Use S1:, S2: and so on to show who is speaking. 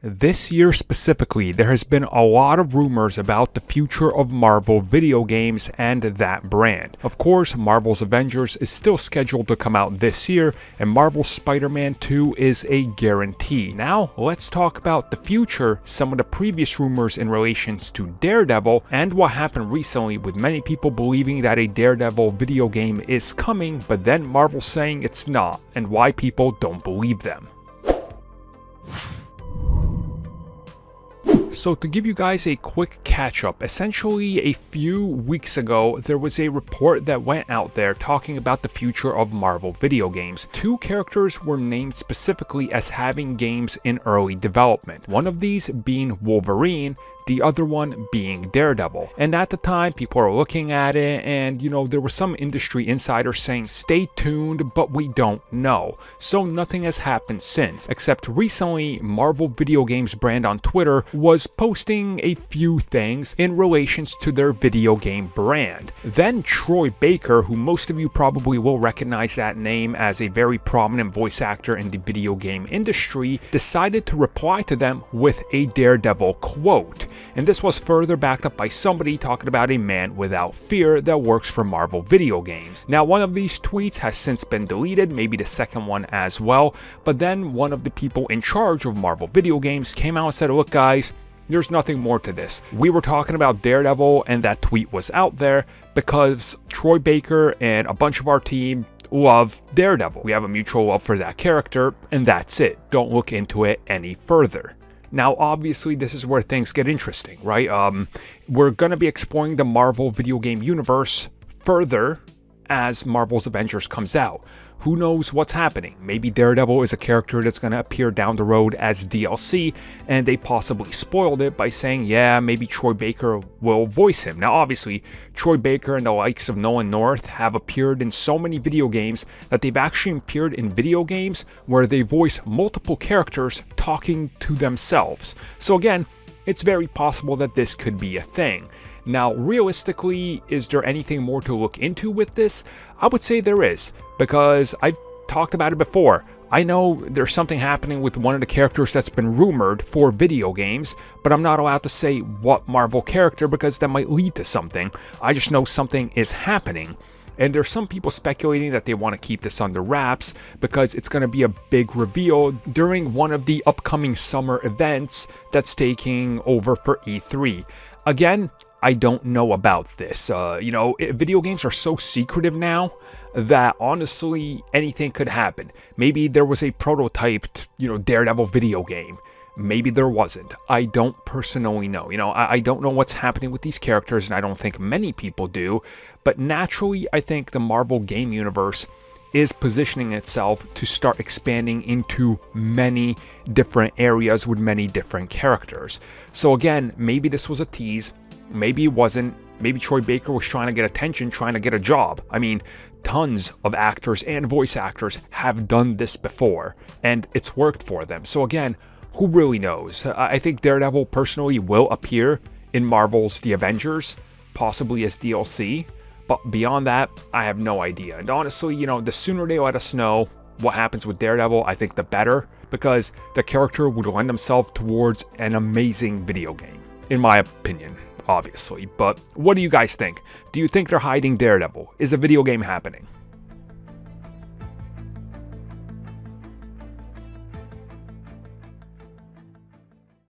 S1: This year specifically, there has been a lot of rumors about the future of Marvel video games and that brand. Of course, Marvel's Avengers is still scheduled to come out this year, and Marvel's Spider-Man 2 is a guarantee. Now, let's talk about the future, some of the previous rumors in relations to Daredevil, and what happened recently with many people believing that a Daredevil video game is coming, but then Marvel saying it's not, and why people don't believe them. So to give you guys a quick catch up, essentially a few weeks ago there was a report that went out there talking about the future of Marvel video games. Two characters were named specifically as having games in early development, one of these being Wolverine, the other one being Daredevil. And at the time, people are looking at it and, there were some industry insiders saying, stay tuned, but we don't know. So nothing has happened since, except recently, Marvel Video Games brand on Twitter was posting a few things in relations to their video game brand. Then Troy Baker, who most of you probably will recognize that name as a very prominent voice actor in the video game industry, decided to reply to them with a Daredevil quote. And this was further backed up by somebody talking about a man without fear that works for Marvel video games. Now, one of these tweets has since been deleted, maybe the second one as well, but then one of the people in charge of Marvel video games came out and said, look guys, there's nothing more to this. We were talking about Daredevil and that tweet was out there because Troy Baker and a bunch of our team love Daredevil. We have a mutual love for that character and that's it. Don't look into it any further. Now, obviously, this is where things get interesting, right? We're going to be exploring the Marvel video game universe further as Marvel's Avengers comes out. Who knows what's happening? Maybe Daredevil is a character that's going to appear down the road as DLC, and they possibly spoiled it by saying, yeah, maybe Troy Baker will voice him. Now, obviously, Troy Baker and the likes of Nolan North have appeared in so many video games that they've actually appeared in video games where they voice multiple characters talking to themselves. So again, it's very possible that this could be a thing. Now, realistically, is there anything more to look into with this? I would say there is, because I've talked about it before. I know there's something happening with one of the characters that's been rumored for video games, but I'm not allowed to say what Marvel character because that might lead to something. I just know something is happening. And there's some people speculating that they want to keep this under wraps because it's going to be a big reveal during one of the upcoming summer events that's taking over for E3. Again, I don't know about this. Video games are so secretive now that honestly anything could happen. Maybe there was a prototyped, Daredevil video game. Maybe there wasn't. I don't personally know. I don't know what's happening with these characters, and I don't think many people do. But naturally, I think the Marvel game universe is positioning itself to start expanding into many different areas with many different characters. So again, maybe this was a tease. Maybe it wasn't. Maybe Troy Baker was trying to get attention, trying to get a job. I mean, tons of actors and voice actors have done this before, and it's worked for them. So again, who really knows? I think Daredevil personally will appear in Marvel's The Avengers, possibly as DLC. But beyond that, I have no idea. And honestly, the sooner they let us know what happens with Daredevil, I think the better, because the character would lend himself towards an amazing video game, in my opinion, obviously. But what do you guys think? Do you think they're hiding Daredevil? Is a video game happening?